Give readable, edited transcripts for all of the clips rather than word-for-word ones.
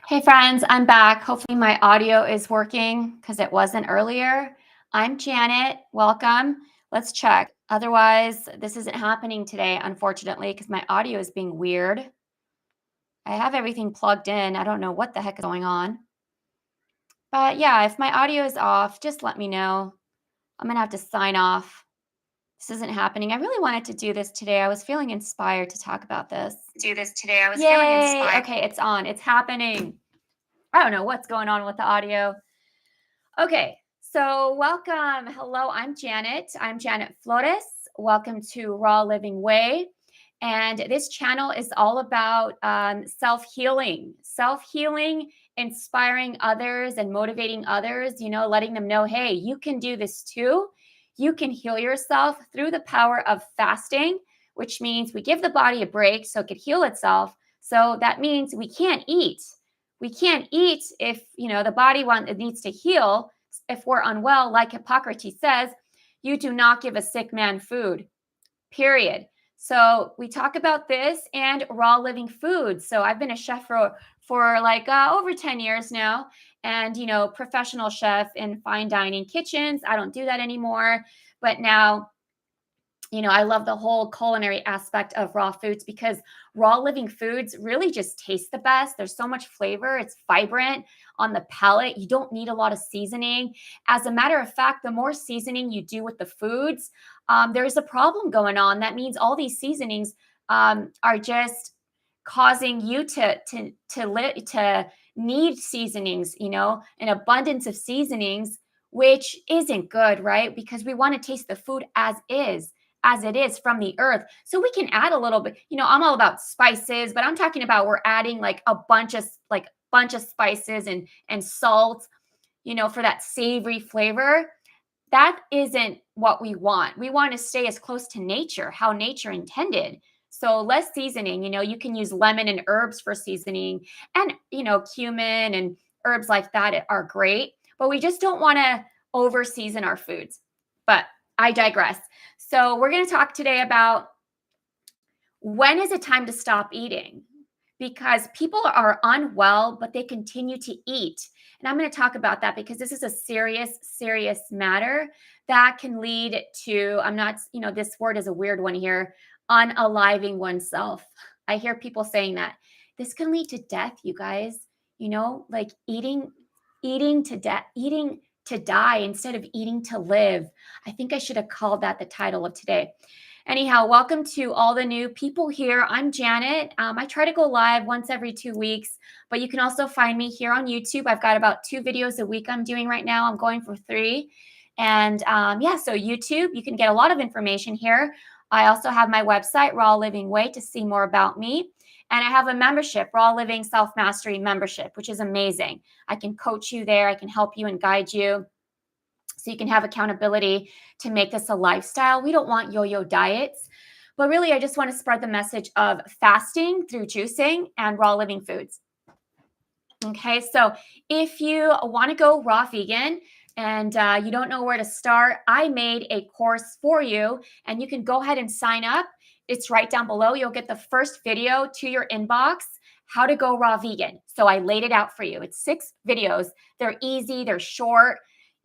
Hey friends, I'm back. Hopefully my audio is working because it wasn't earlier. I'm Janet. Welcome. Let's check. Otherwise, this isn't happening today, unfortunately, because my audio is being weird. I have everything plugged in. I don't know what the heck is going on. But yeah, if my audio is off, just let me know. I'm going to have to sign off. This isn't happening. I really wanted to do this today. I was feeling inspired to talk about this. Yay! Okay, it's on. It's happening. I don't know what's going on with the audio. Okay, so welcome. Hello, I'm Janet. I'm Janet Flores. Welcome to Raw Living Way. And this channel is all about self healing, inspiring others and motivating others, letting them know, hey, you can do this too. You can heal yourself through the power of fasting, which means we give the body a break so it could heal itself. So that means we can't eat. We can't eat if, the body it needs to heal. If we're unwell, like Hippocrates says, you do not give a sick man food, period. So we talk about this and raw living foods. So I've been a chef for like over 10 years now, and professional chef in fine dining kitchens. I don't do that anymore, but now I love the whole culinary aspect of raw foods because raw living foods really just taste the best. There's so much flavor. It's vibrant on the palate. You don't need a lot of seasoning. As a matter of fact, the more seasoning you do with the foods, there's a problem going on. That means all these seasonings are just causing you to need seasonings, an abundance of seasonings, which isn't good, right? Because we want to taste the food as it is from the earth. So we can add a little bit, I'm all about spices, but I'm talking about we're adding like a bunch of spices and salt, for that savory flavor. That isn't what we want. We want to stay as close to nature, how nature intended. So less seasoning, you can use lemon and herbs for seasoning, and cumin and herbs like that are great, but we just don't want to over season our foods. But I digress. So we're going to talk today about when is it time to stop eating? Because people are unwell, but they continue to eat. And I'm going to talk about that because this is a serious, serious matter that can lead to, I'm not, this word is a weird one here, unaliving oneself. I hear people saying that. This can lead to death, you guys, like eating to death, eating to die instead of eating to live. I think I should have called that the title of today. Anyhow, welcome to all the new people here. I'm Janet. I try to go live once every 2 weeks, but you can also find me here on YouTube. I've got about 2 videos a week I'm doing right now. I'm going for 3. And so YouTube, you can get a lot of information here. I also have my website, Raw Living Way, to see more about me. And I have a membership, Raw Living Self-Mastery membership, which is amazing. I can coach you there. I can help you and guide you, so you can have accountability to make this a lifestyle. We don't want yo-yo diets, but really I just want to spread the message of fasting through juicing and raw living foods. Okay, so if you want to go raw vegan and you don't know where to start, I made a course for you, and you can go ahead and sign up. It's right down below. You'll get the first video to your inbox, how to go raw vegan. So I laid it out for you. It's 6 videos. They're easy, they're short.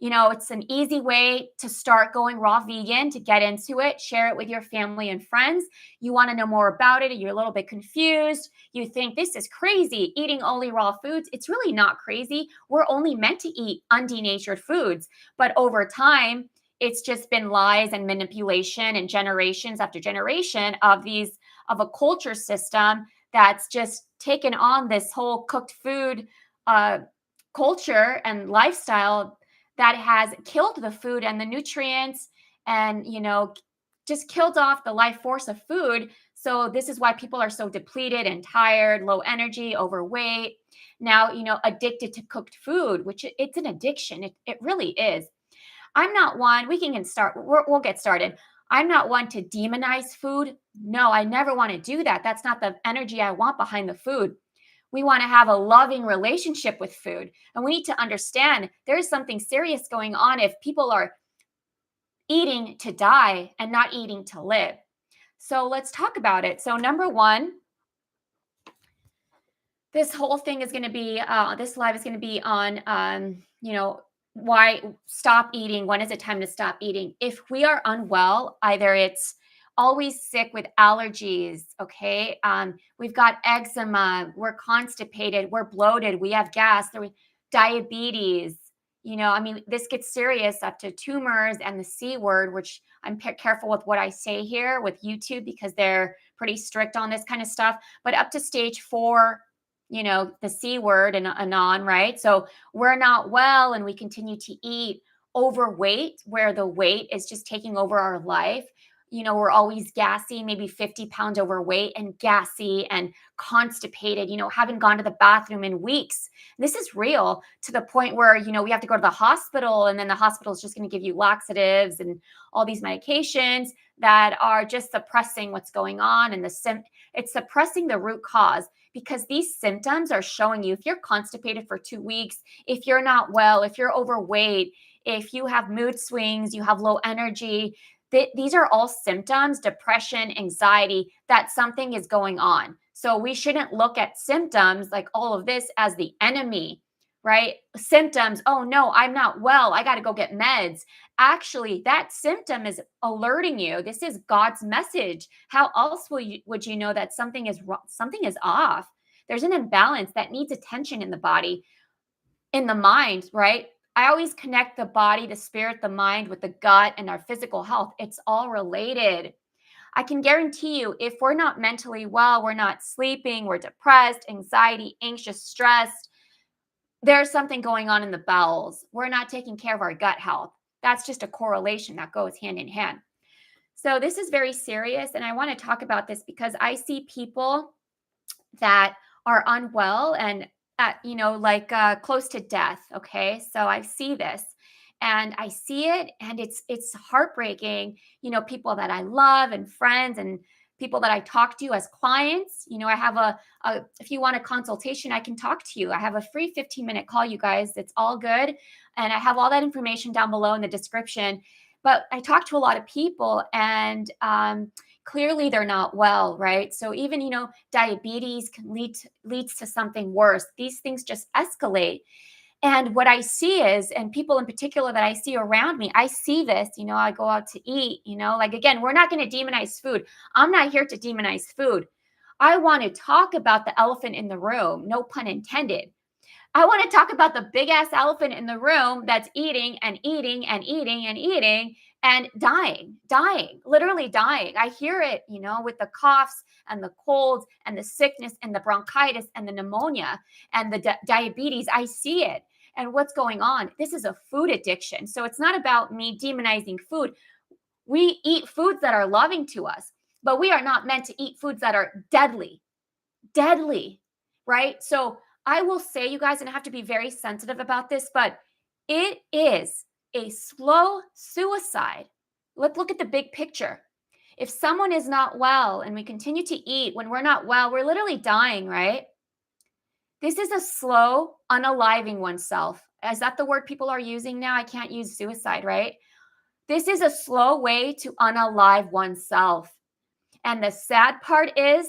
It's an easy way to start going raw vegan, to get into it, share it with your family and friends. You want to know more about it, you're a little bit confused. You think this is crazy, eating only raw foods. It's really not crazy. We're only meant to eat undenatured foods. But over time, it's just been lies and manipulation and generations after generation of a culture system that's just taken on this whole cooked food culture and lifestyle that has killed the food and the nutrients, and just killed off the life force of food. So this is why people are so depleted and tired, low energy, overweight, now addicted to cooked food, which it's an addiction. It really is. I'm not one, we can start, we'll get started. I'm not one to demonize food. No, I never want to do that. That's not the energy I want behind the food. We want to have a loving relationship with food. And we need to understand there is something serious going on if people are eating to die and not eating to live. So let's talk about it. So number one, This whole thing is going to be, this live is going to be on, why stop eating. When is it time to stop eating? If we are unwell, either it's always sick with allergies, okay? We've got eczema, we're constipated, we're bloated, we have gas, diabetes. This gets serious up to tumors and the C word, which I'm careful with what I say here with YouTube because they're pretty strict on this kind of stuff. But up to stage 4, the C word and anon, right? So we're not well and we continue to eat overweight, where the weight is just taking over our life. We're always gassy, maybe 50 pounds overweight and gassy and constipated, haven't gone to the bathroom in weeks. This is real, to the point where, we have to go to the hospital, and then the hospital is just going to give you laxatives and all these medications that are just suppressing what's going on. And it's suppressing the root cause, because these symptoms are showing you if you're constipated for 2 weeks, if you're not well, if you're overweight, if you have mood swings, you have low energy. These are all symptoms, depression, anxiety, that something is going on. So we shouldn't look at symptoms like all of this as the enemy, right? Symptoms, oh no, I'm not well, I got to go get meds. Actually, that symptom is alerting you. This is God's message. How else would you know that something is wrong, something is off? There's an imbalance that needs attention in the body, in the mind, right? I always connect the body, the spirit, the mind with the gut and our physical health. It's all related. I can guarantee you, if we're not mentally well, we're not sleeping, we're depressed, anxiety, anxious, stressed, there's something going on in the bowels. We're not taking care of our gut health. That's just a correlation that goes hand in hand. So this is very serious. And I want to talk about this because I see people that are unwell and close to death. Okay. So I see this and I see it, and it's heartbreaking. People that I love and friends and people that I talk to as clients. I have if you want a consultation, I can talk to you. I have a free 15-minute call, you guys. It's all good. And I have all that information down below in the description. But I talk to a lot of people, and clearly they're not well, right? So even, diabetes can leads to something worse. These things just escalate. And what I see is, and people in particular that I see around me, I see this, I go out to eat, again, we're not going to demonize food. I'm not here to demonize food. I want to talk about the elephant in the room, no pun intended. I want to talk about the big ass elephant in the room that's eating and eating and eating and eating and dying, literally dying. I hear it, with the coughs and the colds and the sickness and the bronchitis and the pneumonia and the diabetes. I see it. And what's going on? This is a food addiction. So it's not about me demonizing food. We eat foods that are loving to us, but we are not meant to eat foods that are deadly, right? So I will say, you guys, and I have to be very sensitive about this, but it is a slow suicide. Let's look at the big picture. If someone is not well and we continue to eat when we're not well, we're literally dying, right? This is a slow unaliving oneself. Is that the word people are using now? I can't use suicide, right? This is a slow way to unalive oneself. And the sad part is,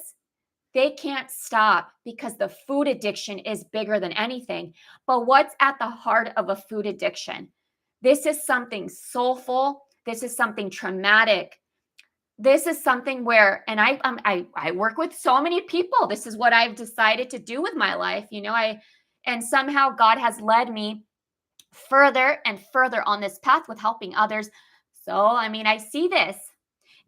they can't stop because the food addiction is bigger than anything. But what's at the heart of a food addiction? This is something soulful. This is something traumatic. This is something where, and I work with so many people. This is what I've decided to do with my life. And somehow God has led me further and further on this path with helping others. So, I see this.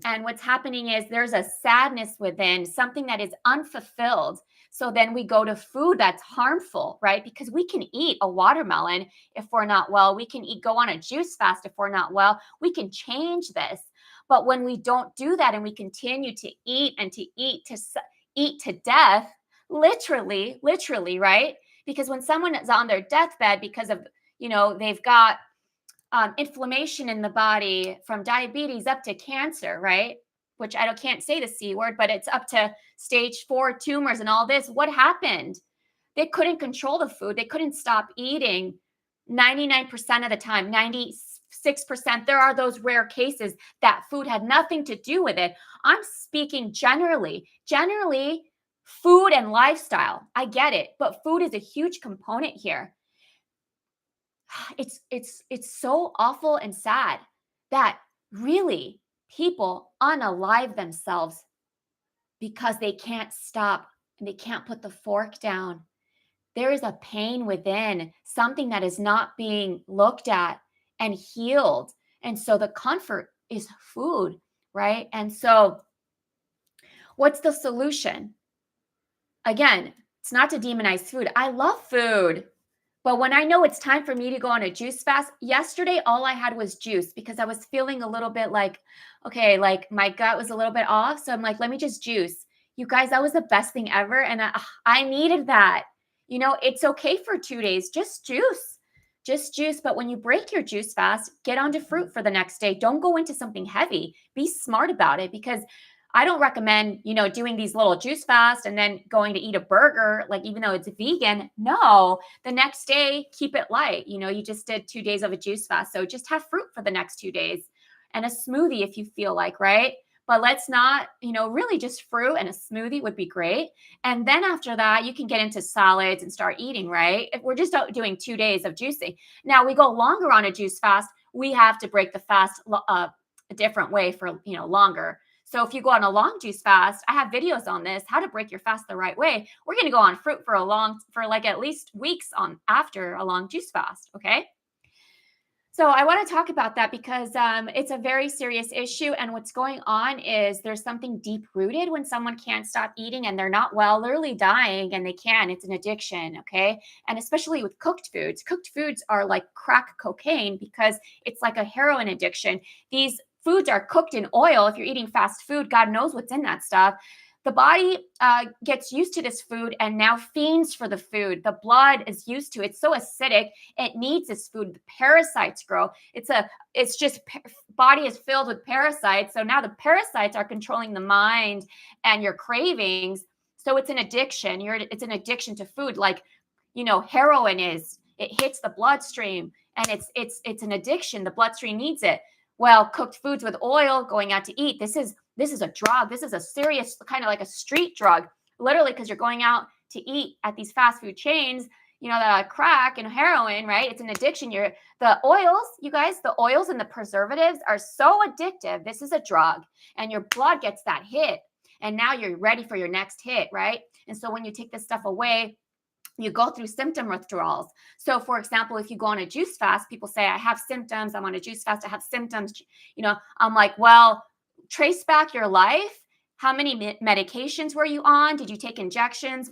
And what's happening is there's a sadness within, something that is unfulfilled. So then we go to food that's harmful, right? Because we can eat a watermelon if we're not well. We can go on a juice fast if we're not well. We can change this. But when we don't do that and we continue to eat and to eat to death, literally, right? Because when someone is on their deathbed because of, they've got inflammation in the body from diabetes up to cancer, right? Which I can't say the C word, but it's up to stage 4 tumors and all this. What happened? They couldn't control the food. They couldn't stop eating 99% of the time, 96%. There are those rare cases that food had nothing to do with it. I'm speaking generally. Generally, Food and lifestyle. I get it, but food is a huge component here. It's so awful and sad that really people unalive themselves because they can't stop and they can't put the fork down. There is a pain within, something that is not being looked at and healed. And so the comfort is food, right? And so what's the solution? Again, it's not to demonize food. I love food. But when I know it's time for me to go on a juice fast, yesterday all I had was juice because I was feeling a little bit like, okay, like my gut was a little bit off. So I'm like, let me just juice. You guys, that was the best thing ever. And I needed that. It's okay for 2 days, just juice. But when you break your juice fast, get onto fruit for the next day. Don't go into something heavy. Be smart about it because I don't recommend, doing these little juice fast and then going to eat a burger, like even though it's vegan. No, the next day, keep it light. You just did 2 days of a juice fast. So just have fruit for the next 2 days and a smoothie if you feel like, right? But let's not, really just fruit and a smoothie would be great. And then after that, you can get into salads and start eating, right? If we're just doing 2 days of juicing. Now we go longer on a juice fast, we have to break the fast a different way for, longer. So if you go on a long juice fast, I have videos on this, how to break your fast the right way. We're going to go on fruit for like at least weeks on after a long juice fast. Okay. So I want to talk about that because it's a very serious issue. And what's going on is there's something deep rooted when someone can't stop eating and they're not well, literally dying, and they can. It's an addiction. Okay. And especially with cooked foods. Cooked foods are like crack cocaine because it's like a heroin addiction. These foods are cooked in oil. If you're eating fast food, God knows what's in that stuff. The body gets used to this food and now fiends for the food. The blood is used to it. It's so acidic. It needs this food. The parasites grow. It's just body is filled with parasites. So now the parasites are controlling the mind and your cravings. So it's an addiction. It's an addiction to food, like heroin is. It hits the bloodstream, and it's an addiction. The bloodstream needs it. Well, cooked foods with oil, going out to eat, this is a drug. This is a serious kind of like a street drug, literally, because you're going out to eat at these fast food chains, that crack and heroin, right? It's an addiction. The oils, you guys, the oils and the preservatives are so addictive. This is a drug, and your blood gets that hit. And now you're ready for your next hit, right? And so when you take this stuff away, you go through symptom withdrawals. So, for example, if you go on a juice fast, people say, I have symptoms. I'm on a juice fast. I have symptoms. I'm like, well, trace back your life. How many medications were you on? Did you take injections,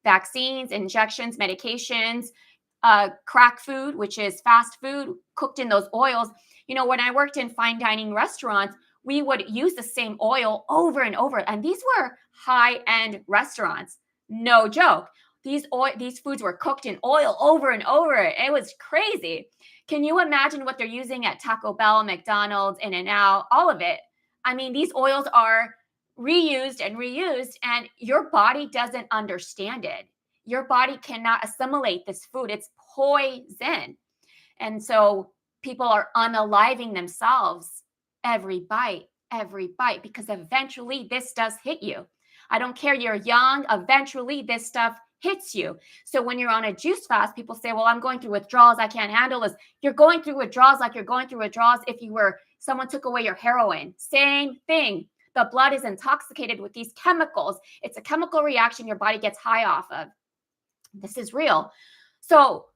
vaccines, injections, medications, crack food, which is fast food cooked in those oils? When I worked in fine dining restaurants, we would use the same oil over and over. And these were high-end restaurants. No joke. These foods were cooked in oil over and over. It was crazy. Can you imagine what they're using at Taco Bell, McDonald's, In-N-Out, all of it? I mean, these oils are reused and reused, and your body doesn't understand it. Your body cannot assimilate this food. It's poison. And so people are unaliving themselves every bite, because eventually this does hit you. I don't care, you're young, eventually this stuff hits you. So when you're on a juice fast, people say, well, I'm going through withdrawals. I can't handle this. You're going through withdrawals like you're going through withdrawals if someone took away your heroin. Same thing. The blood is intoxicated with these chemicals. It's a chemical reaction your body gets high off of. This is real. So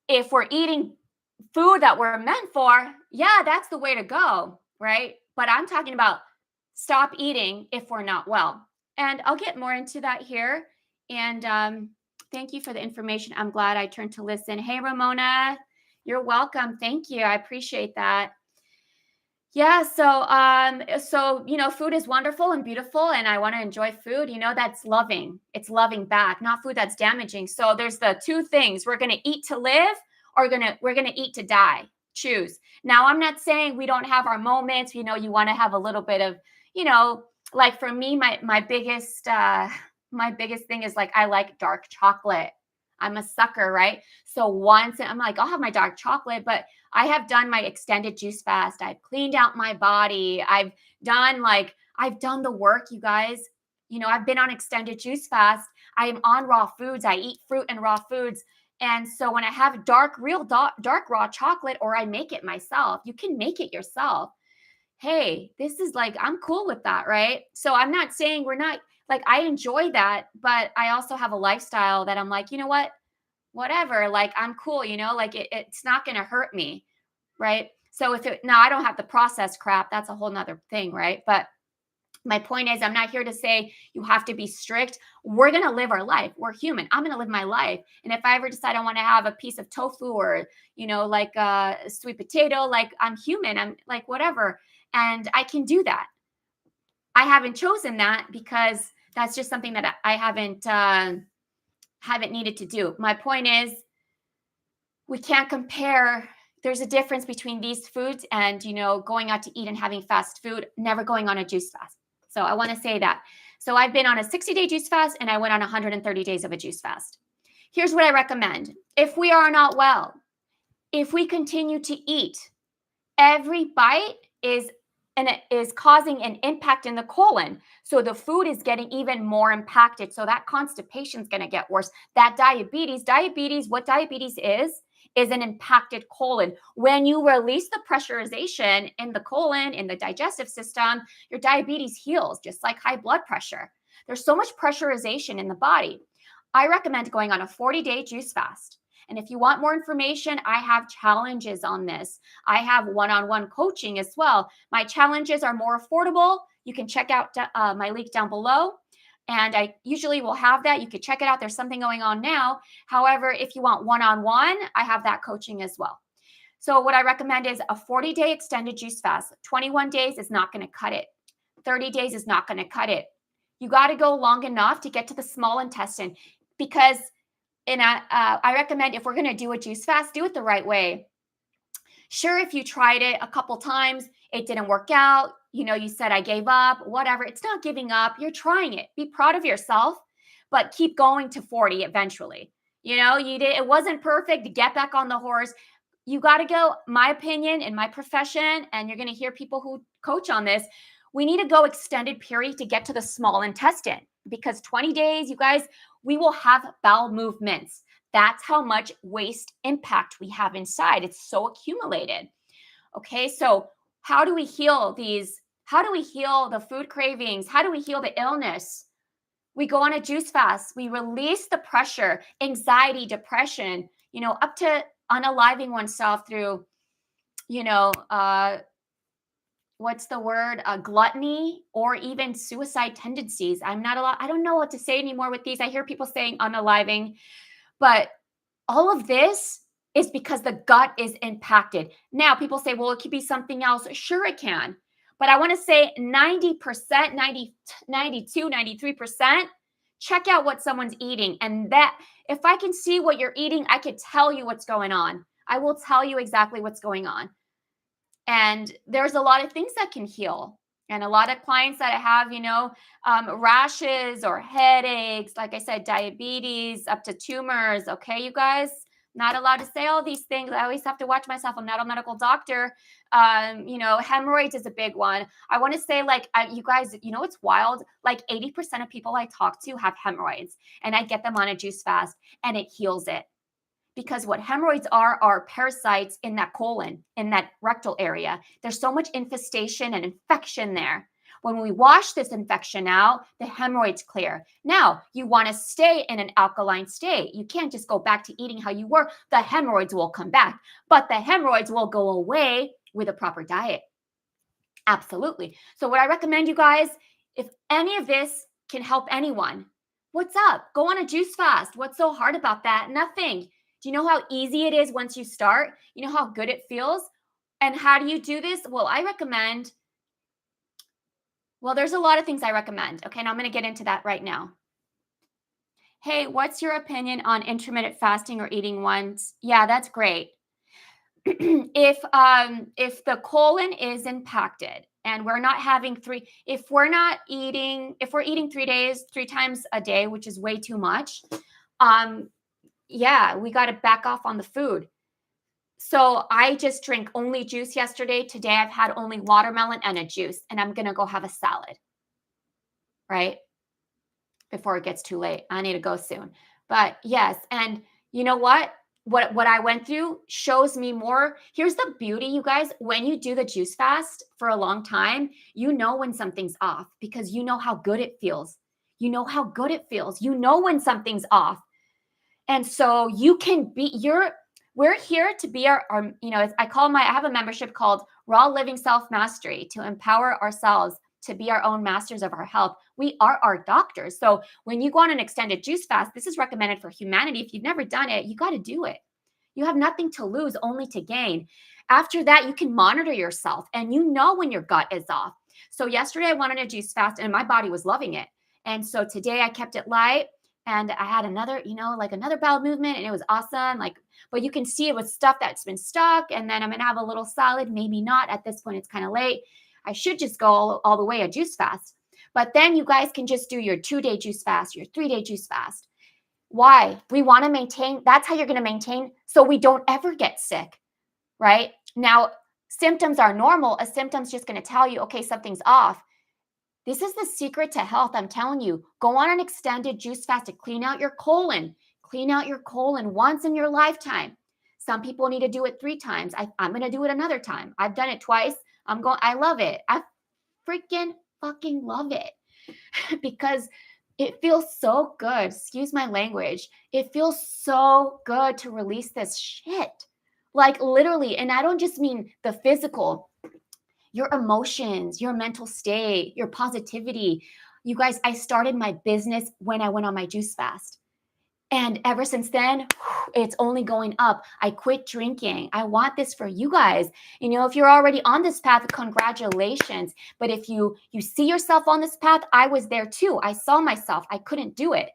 if we're eating food that we're meant for, yeah, that's the way to go, right? But I'm talking about stop eating if we're not well. And I'll get more into that here. And thank you for the information. I'm glad I turned to listen. Hey, Ramona, you're welcome. Thank you. I appreciate that. Yeah. So food is wonderful and beautiful, and I want to enjoy food. That's loving. It's loving back, not food that's damaging. So there's the two things: we're going to eat to live, or we're going to eat to die. Choose. Now, I'm not saying we don't have our moments. You want to have a little bit of, like for me, my biggest thing is like I like dark chocolate. I'm a sucker, right? So once I'm like, I'll have my dark chocolate, but I have done my extended juice fast. I've cleaned out my body. I've done the work, you guys. I've been on extended juice fast. I am on raw foods. I eat fruit and raw foods. And so when I have real dark raw chocolate, or I make it myself, you can make it yourself. Hey, this is like, I'm cool with that, right? So I'm not saying we're not, like, I enjoy that, but I also have a lifestyle that I'm like, you know what? Whatever, like, I'm cool, like it's not going to hurt me, right? So now I don't have the processed crap. That's a whole nother thing, right? But my point is, I'm not here to say you have to be strict. We're going to live our life. We're human. I'm going to live my life. And if I ever decide I want to have a piece of tofu, or, like a sweet potato, like, I'm human. I'm like, whatever. And I can do that. I haven't chosen that because that's just something that I haven't needed to do. My point is, we can't compare. There's a difference between these foods and, going out to eat and having fast food, never going on a juice fast. So I want to say that. So I've been on a 60-day juice fast, and I went on 130 days of a juice fast. Here's what I recommend. If we are not well, if we continue to eat, every bite is causing an impact in the colon. So the food is getting even more impacted. So that constipation is going to get worse. That diabetes, what diabetes is an impacted colon. When you release the pressurization in the colon, in the digestive system, your diabetes heals, just like high blood pressure. There's so much pressurization in the body. I recommend going on a 40-day juice fast. And if you want more information, I have challenges on this. I have one-on-one coaching as well. My challenges are more affordable. You can check out my link down below. And I usually will have that. You could check it out. There's something going on now. However, if you want one-on-one, I have that coaching as well. So what I recommend is a 40-day extended juice fast. 21 days is not going to cut it. 30 days is not going to cut it. You got to go long enough to get to the small intestine, because I recommend, if we're going to do a juice fast, do it the right way. Sure, if you tried it a couple times, it didn't work out, you said I gave up, whatever. It's not giving up. You're trying it. Be proud of yourself, but keep going to 40 eventually. It wasn't perfect. Get back on the horse. You got to go, my opinion, in my profession, and you're going to hear people who coach on this, we need to go extended period to get to the small intestine, because 20 days, you guys, we will have bowel movements. That's how much waste impact we have inside. It's so accumulated. Okay, so how do we heal these? How do we heal the food cravings? How do we heal the illness? We go on a juice fast. We release the pressure, anxiety, depression, up to unaliving oneself through, what's the word? Gluttony, or even suicide tendencies. I don't know what to say anymore with these. I hear people saying unaliving, but all of this is because the gut is impacted. Now, people say, well, it could be something else. Sure, it can. But I want to say 90%, 90, 92, 93%, check out what someone's eating. And that, if I can see what you're eating, I could tell you what's going on. I will tell you exactly what's going on. And there's a lot of things that can heal. And a lot of clients that I have, rashes or headaches, like I said, diabetes, up to tumors. Okay, you guys, not allowed to say all these things. I always have to watch myself. I'm not a medical doctor. Hemorrhoids is a big one. I want to say, you guys, it's wild. Like 80% of people I talk to have hemorrhoids, and I get them on a juice fast, and it heals it. Because what hemorrhoids are parasites in that colon, in that rectal area. There's so much infestation and infection there. When we wash this infection out, the hemorrhoids clear. Now, you want to stay in an alkaline state. You can't just go back to eating how you were. The hemorrhoids will come back, but the hemorrhoids will go away with a proper diet. Absolutely. So what I recommend, you guys, if any of this can help anyone, what's up? Go on a juice fast. What's so hard about that? Nothing. Do you know how easy it is once you start? You know how good it feels? And how do you do this? Well, there's a lot of things I recommend. Okay, now I'm going to get into that right now. Hey, what's your opinion on intermittent fasting or eating once? Yeah, that's great. If the colon is impacted and we're not having if we're eating 3 times a day, which is way too much, yeah, we got to back off on the food. So I just drank only juice yesterday. Today I've had only watermelon and a juice, and I'm going to go have a salad. Right? before it gets too late. I need to go soon. But yes, and you know what? What I went through shows me more. Here's the beauty, you guys. When you do the juice fast for a long time, you know when something's off because you know how good it feels. You know how good it feels. You know when something's off. And so you can be we're here to be our I have a membership called Raw Living Self Mastery to empower ourselves to be our own masters of our health. We are our doctors. So when you go on an extended juice fast, this is recommended for humanity. If you've never done it, you got to do it. You have nothing to lose, only to gain. After that, you can monitor yourself and you know when your gut is off. So yesterday I wanted a juice fast and my body was loving it. And so today I kept it light and I had another, another bowel movement and it was awesome. But you can see it was stuff that's been stuck. And then I'm going to have a little salad, maybe not at this point. It's kind of late. I should just go all the way a juice fast. But then you guys can just do your 2-day juice fast, your 3-day juice fast. Why? We want to maintain. That's how you're going to maintain so we don't ever get sick, right? Now, symptoms are normal. A symptom's just going to tell you, okay, something's off. This is the secret to health. I'm telling you, go on an extended juice fast to clean out your colon. Clean out your colon once in your lifetime. Some people need to do it 3 times. I'm going to do it another time. I've done it twice. I love it. I freaking fucking love it because it feels so good. Excuse my language. It feels so good to release this shit. Like literally. And I don't just mean the physical, your emotions, your mental state, your positivity. You guys, I started my business when I went on my juice fast. And ever since then, it's only going up. I quit drinking. I want this for you guys. If you're already on this path, congratulations. But if you see yourself on this path, I was there too. I saw myself. I couldn't do it.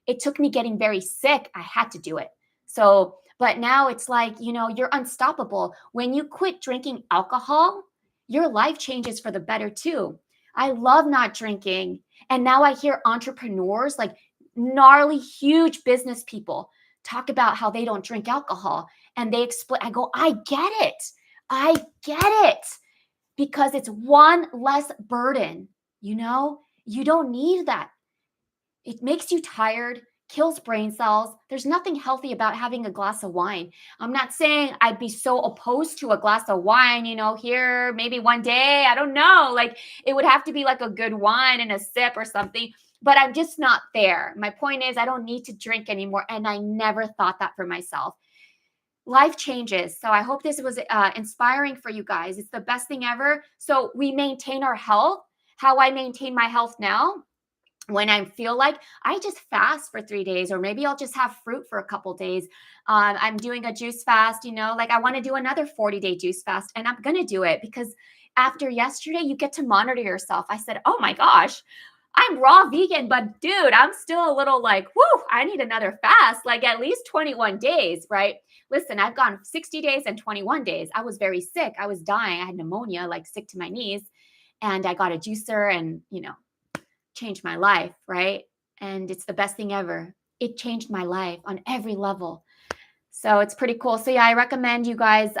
It took me getting very sick. I had to do it. So, but now it's like, you're unstoppable. When you quit drinking alcohol, your life changes for the better too. I love not drinking. And now I hear entrepreneurs like gnarly, huge business people talk about how they don't drink alcohol and they explain. I go, I get it. I get it because it's one less burden. You don't need that. It makes you tired, kills brain cells. There's nothing healthy about having a glass of wine. I'm not saying I'd be so opposed to a glass of wine, here, maybe one day. I don't know. Like it would have to be like a good wine and a sip or something. But I'm just not there. My point is I don't need to drink anymore. And I never thought that for myself. Life changes. So I hope this was inspiring for you guys. It's the best thing ever. So we maintain our health. How I maintain my health now, when I feel like I just fast for 3 days, or maybe I'll just have fruit for a couple days. I'm doing a juice fast, I want to do another 40-day juice fast and I'm going to do it because after yesterday, you get to monitor yourself. I said, oh my gosh, I'm raw vegan, but dude, I'm still a little like, whoo, I need another fast, like at least 21 days, right? Listen, I've gone 60 days and 21 days. I was very sick. I was dying. I had pneumonia, like sick to my knees. And I got a juicer and, changed my life, right? And it's the best thing ever. It changed my life on every level. So it's pretty cool. So yeah, I recommend you guys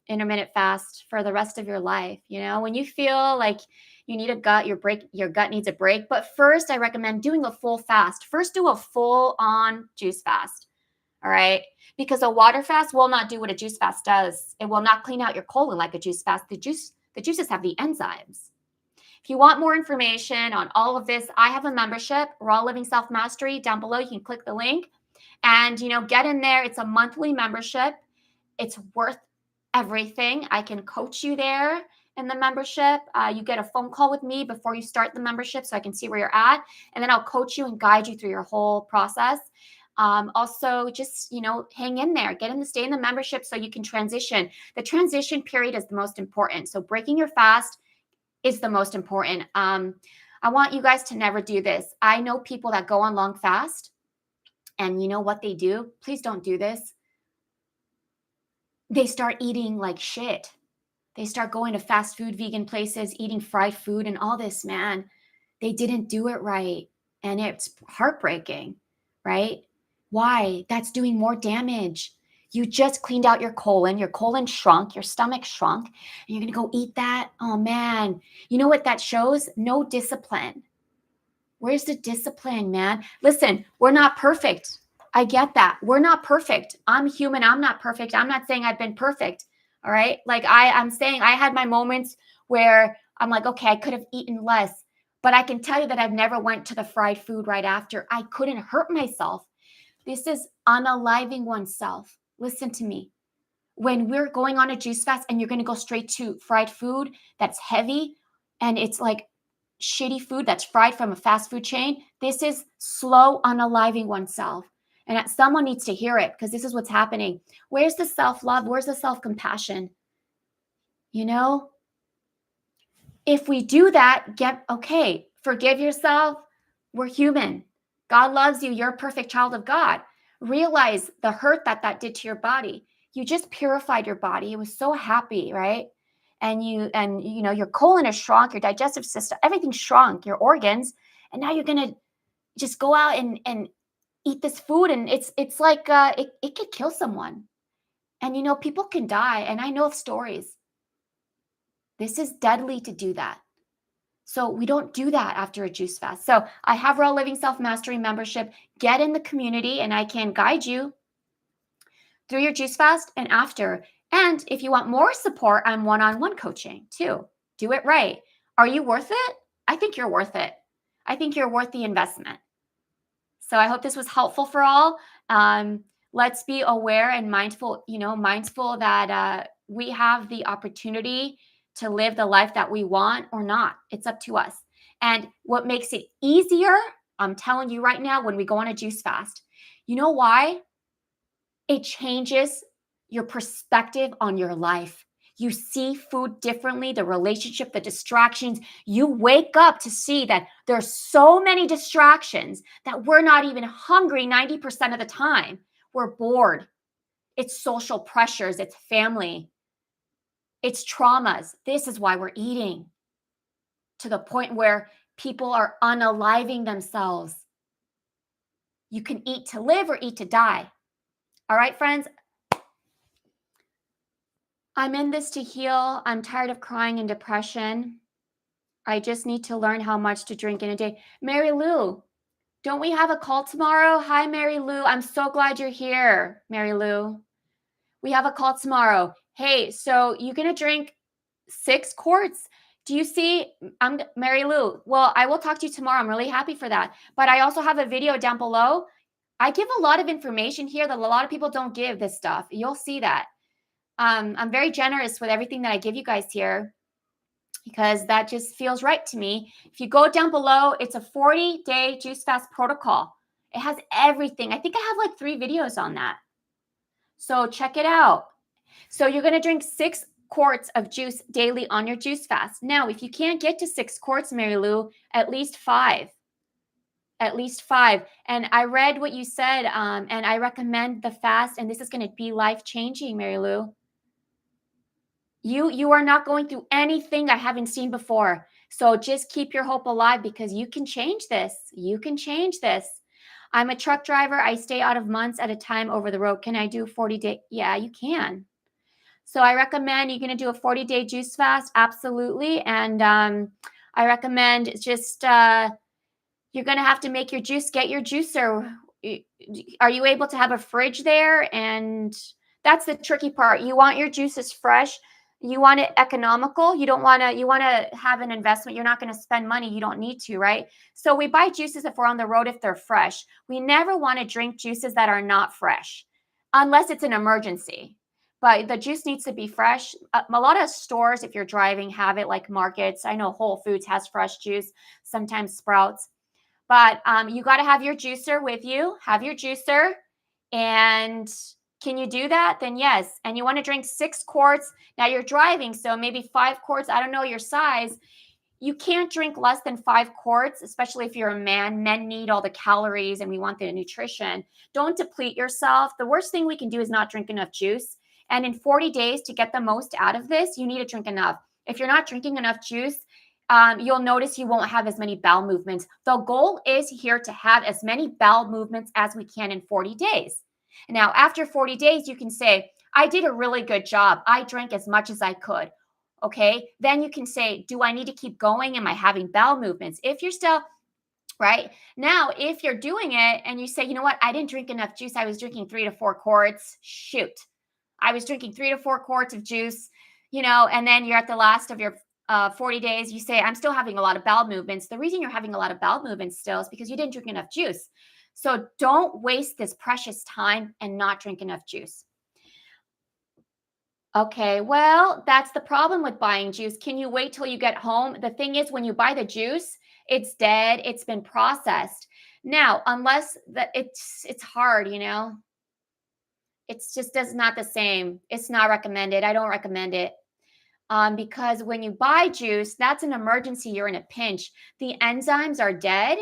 intermittent fast for the rest of your life. When you feel like you need a gut, your gut needs a break. But first, I recommend doing a full fast. First, do a full on juice fast. All right. Because a water fast will not do what a juice fast does. It will not clean out your colon like a juice fast. The juices have the enzymes. If you want more information on all of this, I have a membership, Raw Living Self Mastery. Down below, you can click the link and, get in there. It's a monthly membership. It's worth everything. I can coach you there in the membership. You get a phone call with me before you start the membership so I can see where you're at. And then I'll coach you and guide you through your whole process. Also, just, hang in there, stay in the membership so you can transition. The transition period is the most important. So breaking your fast is the most important. I want you guys to never do this. I know people that go on long fast and you know what they do? Please don't do this. They start eating like shit. They start going to fast food, vegan places, eating fried food and all this, man. They didn't do it right. And it's heartbreaking, right? Why? That's doing more damage. You just cleaned out your colon shrunk, your stomach shrunk, and you're going to go eat that? Oh man. You know what that shows? No discipline. Where's the discipline, man? Listen, we're not perfect. I get that. We're not perfect. I'm human. I'm not perfect. I'm not saying I've been perfect. All right. Like I'm saying I had my moments where I'm like, okay, I could have eaten less, but I can tell you that I've never went to the fried food right after. I couldn't hurt myself. This is unaliving oneself. Listen to me. When we're going on a juice fast and you're going to go straight to fried food that's heavy and it's like shitty food that's fried from a fast food chain, this is slow unaliving oneself. And someone needs to hear it because this is what's happening. Where's the self-love? Where's the self-compassion? You know, if we do that, forgive yourself. We're human. God loves you. You're a perfect child of God. Realize the hurt that did to your body. You just purified your body. It was so happy, right? And your colon is shrunk, your digestive system, everything shrunk, your organs, and now you're gonna just go out and eat this food, and it's like it could kill someone. And people can die, and I know of stories. This is deadly to do that. So we don't do that after a juice fast. So I have Raw Living Self Mastery membership. Get in the community and I can guide you through your juice fast and after. And if you want more support, I'm one-on-one coaching too. Do it right. Are you worth it? I think you're worth it. I think you're worth the investment. So I hope this was helpful for all. Let's be aware and mindful that we have the opportunity to live the life that we want or not. It's up to us. And what makes it easier, I'm telling you right now, when we go on a juice fast, you know why? It changes your perspective on your life. You see food differently, the relationship, the distractions. You wake up to see that there's so many distractions that we're not even hungry 90% of the time. We're bored. It's social pressures, it's family, it's traumas. This is why we're eating to the point where people are unaliving themselves. You can eat to live or eat to die. All right, friends? I'm in this to heal. I'm tired of crying and depression. I just need to learn how much to drink in a day. Mary Lou, don't we have a call tomorrow? Hi, Mary Lou. I'm so glad you're here, Mary Lou. We have a call tomorrow. Hey, so you're going to drink 6 quarts? Do you see? I'm Mary Lou. Well, I will talk to you tomorrow. I'm really happy for that. But I also have a video down below. I give a lot of information here that a lot of people don't give this stuff. You'll see that. I'm very generous with everything that I give you guys here because that just feels right to me. If you go down below, it's a 40-day juice fast protocol. It has everything. I think I have like 3 videos on that. So check it out. So you're going to drink 6 quarts of juice daily on your juice fast. Now, if you can't get to 6 quarts, Mary Lou, at least 5. At least 5. And I read what you said, and I recommend the fast, and this is going to be life-changing, Mary Lou. You are not going through anything I haven't seen before. So just keep your hope alive because you can change this. You can change this. I'm a truck driver. I stay out of months at a time over the road. Can I do 40-day? Yeah, you can. So I recommend you're going to do a 40-day juice fast. Absolutely. And I recommend just you're going to have to make your juice, get your juicer. Are you able to have a fridge there? And that's the tricky part. You want your juices fresh. You want it economical. You want to have an investment. You're not going to spend money. You don't need to, right? So we buy juices if we're on the road, if they're fresh. We never want to drink juices that are not fresh unless it's an emergency. But the juice needs to be fresh. A lot of stores, if you're driving, have it, like markets. I know Whole Foods has fresh juice, sometimes Sprouts. But you got to have your juicer with you. Have your juicer. And can you do that? Then yes. And you want to drink 6 quarts. Now you're driving, so maybe 5 quarts. I don't know your size. You can't drink less than 5 quarts, especially if you're a man. Men need all the calories and we want the nutrition. Don't deplete yourself. The worst thing we can do is not drink enough juice. And in 40 days, to get the most out of this, you need to drink enough. If you're not drinking enough juice, you'll notice you won't have as many bowel movements. The goal is here to have as many bowel movements as we can in 40 days. Now, after 40 days, you can say, I did a really good job. I drank as much as I could. Okay. Then you can say, do I need to keep going? Am I having bowel movements? If you're still right? Now, if you're doing it and you say, you know what, I didn't drink enough juice, I was drinking 3 to 4 quarts, shoot. I was drinking 3 to 4 quarts of juice, and then you're at the last of your 40 days, you say, I'm still having a lot of bowel movements. The reason you're having a lot of bowel movements still is because you didn't drink enough juice. So don't waste this precious time and not drink enough juice. Okay, well, that's the problem with buying juice. Can you wait till you get home? The thing is, when you buy the juice, it's dead, it's been processed. Now, unless that it's hard, it's just does not the same. It's not recommended. I don't recommend it. Because when you buy juice, that's an emergency. You're in a pinch. The enzymes are dead.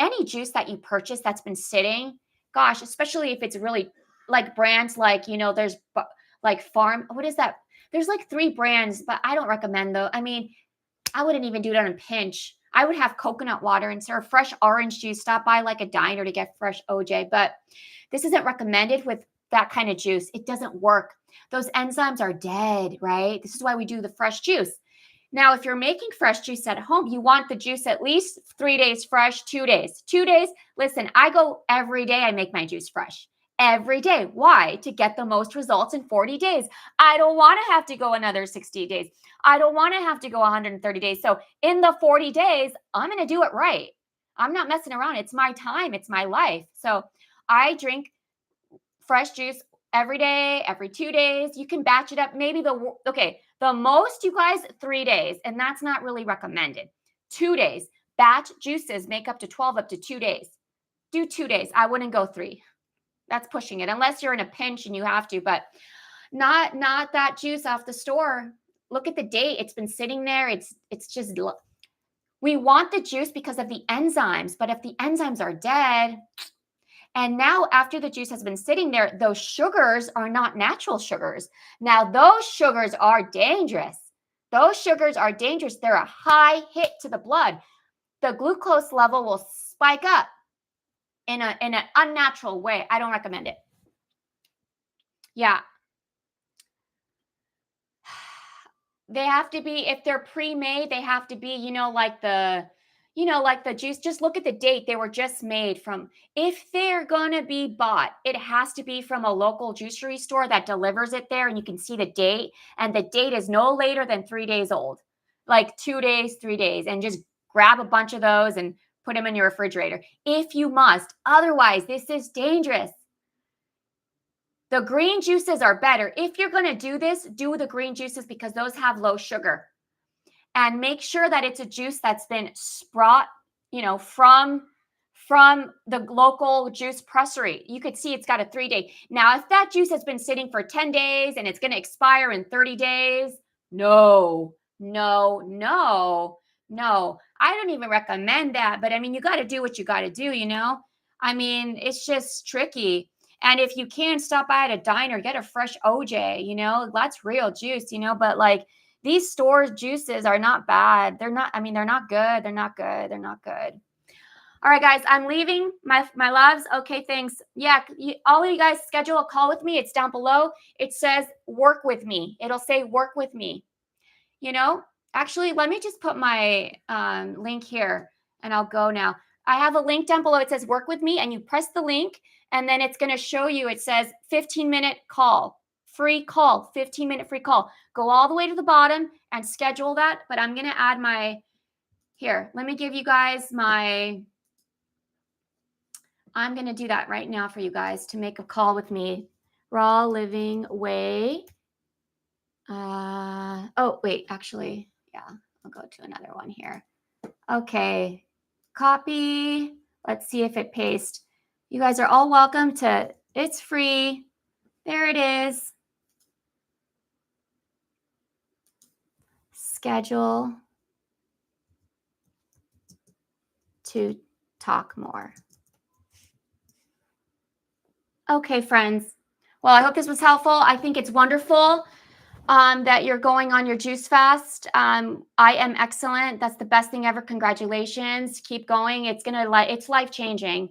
Any juice that you purchase that's been sitting, gosh, especially if it's really like brands like, there's like farm, what is that? There's like 3 brands, but I don't recommend though. I mean, I wouldn't even do it on a pinch. I would have coconut water and serve fresh orange juice. Stop by like a diner to get fresh OJ, but this isn't recommended with that kind of juice. It doesn't work. Those enzymes are dead, right? This is why we do the fresh juice. Now, if you're making fresh juice at home, you want the juice at least 3 days fresh, 2 days. 2 days, listen, I go every day, I make my juice fresh. Every day. Why? To get the most results in 40 days. I don't want to have to go another 60 days. I don't want to have to go 130 days. So in the 40 days, I'm going to do it right. I'm not messing around. It's my time. It's my life. So I drink fresh juice every day, every 2 days. You can batch it up. Maybe the most, you guys, 3 days. And that's not really recommended. 2 days. Batch juices make up to 12 up to 2 days. Do 2 days. I wouldn't go 3. That's pushing it unless you're in a pinch and you have to, but not that juice off the store. Look at the date. It's been sitting there. It's just, we want the juice because of the enzymes, but if the enzymes are dead, and now after the juice has been sitting there, those sugars are not natural sugars. Now those sugars are dangerous. Those sugars are dangerous. They're a high hit to the blood. The glucose level will spike up in an unnatural way. I don't recommend it. Yeah. They have to be, if they're pre-made, they have to be, like the juice. Just look at the date they were just made from. If they're going to be bought, it has to be from a local juicery store that delivers it there and you can see the date. And the date is no later than 3 days old, like 2 days, 3 days, and just grab a bunch of those and put them in your refrigerator if you must. Otherwise, this is dangerous. The green juices are better. If you're going to do this, do the green juices because those have low sugar. And make sure that it's a juice that's been brought, from the local juice pressery. You could see it's got a 3-day. Now, if that juice has been sitting for 10 days and it's going to expire in 30 days, no. I don't even recommend that. But I mean, you got to do what you got to do, I mean, it's just tricky. And if you can, stop by at a diner, get a fresh OJ, that's real juice, but like these store juices are not bad. They're not good. They're not good. All right, guys, I'm leaving my loves. Okay, thanks. Yeah, all of you guys schedule a call with me. It's down below. It says work with me. It'll say work with me. Actually, let me just put my link here and I'll go now. I have a link down below. It says work with me and you press the link and then it's going to show you, it says 15-minute call, free call, 15-minute free call. Go all the way to the bottom and schedule that. But I'm going to add here, let me give you guys I'm going to do that right now for you guys to make a call with me. Raw Living Way. Oh, wait, actually, yeah, I'll go to another one here. Okay, copy. Let's see if it pastes. You guys are all welcome to, it's free. There it is. Schedule to talk more. Okay, friends. Well, I hope this was helpful. I think it's wonderful that you're going on your juice fast. I am excellent. That's the best thing ever. Congratulations. Keep going. It's life-changing.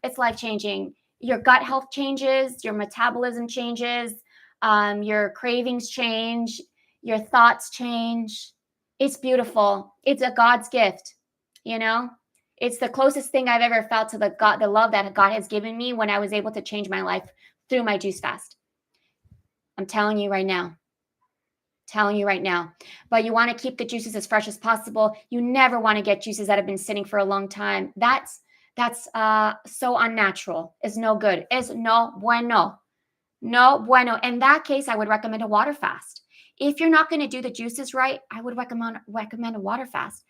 It's life-changing. Your gut health changes, your metabolism changes, your cravings change, your thoughts change. It's beautiful. It's a God's gift, It's the closest thing I've ever felt to the love that God has given me when I was able to change my life through my juice fast. I'm telling you right now. Telling you right now. But you want to keep the juices as fresh as possible. You never want to get juices that have been sitting for a long time. That's so unnatural. It's no good. It's no bueno. No bueno. In that case, I would recommend a water fast. If you're not going to do the juices right, I would recommend a water fast.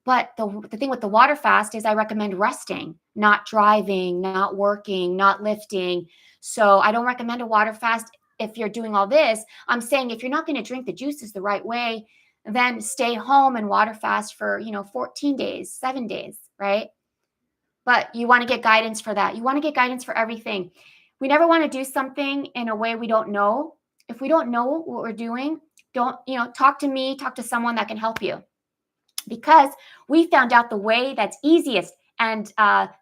But the thing with the water fast is I recommend resting, not driving, not working, not lifting. So I don't recommend a water fast if you're doing all this. I'm saying if you're not going to drink the juices the right way, then stay home and water fast for, 14 days, 7 days, right? But you want to get guidance for that. You want to get guidance for everything. We never want to do something in a way we don't know. If we don't know what we're doing, don't, talk to me, talk to someone that can help you. Because we found out the way that's easiest and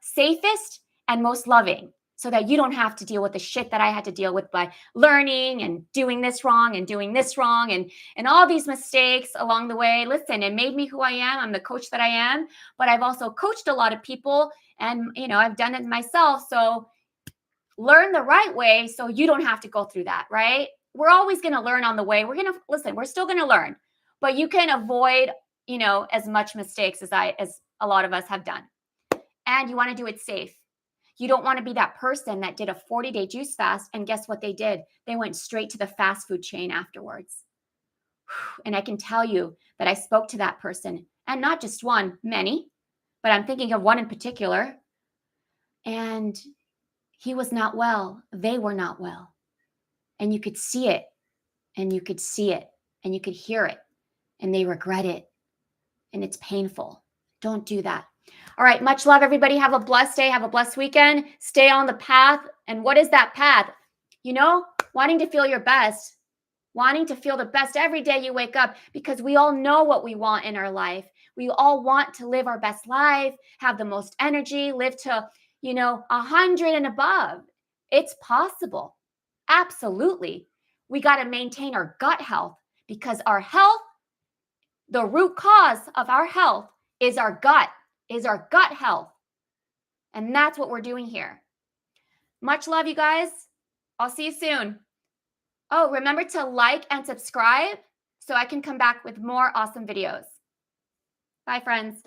safest and most loving, so that you don't have to deal with the shit that I had to deal with by learning and doing this wrong and doing this wrong and all these mistakes along the way. Listen, it made me who I am. I'm the coach that I am, but I've also coached a lot of people, and I've done it myself. So learn the right way so you don't have to go through that, right? We're always going to learn on the way. We're still going to learn, but you can avoid as much mistakes as a lot of us have done. And you want to do it safe. You don't want to be that person that did a 40-day juice fast, and guess what they did? They went straight to the fast food chain afterwards. And I can tell you that I spoke to that person, and not just one, many, but I'm thinking of one in particular. And he was not well. They were not well. And you could see it, and you could see it, and you could hear it, and they regret it. And it's painful. Don't do that. All right. Much love, everybody. Have a blessed day. Have a blessed weekend. Stay on the path. And what is that path? Wanting to feel your best, wanting to feel the best every day you wake up, because we all know what we want in our life. We all want to live our best life, have the most energy, live to, 100 and above. It's possible. Absolutely. We got to maintain our gut health, because our health, the root cause of our health is our gut health. And that's what we're doing here. Much love, you guys. I'll see you soon. Oh, remember to like and subscribe so I can come back with more awesome videos. Bye, friends.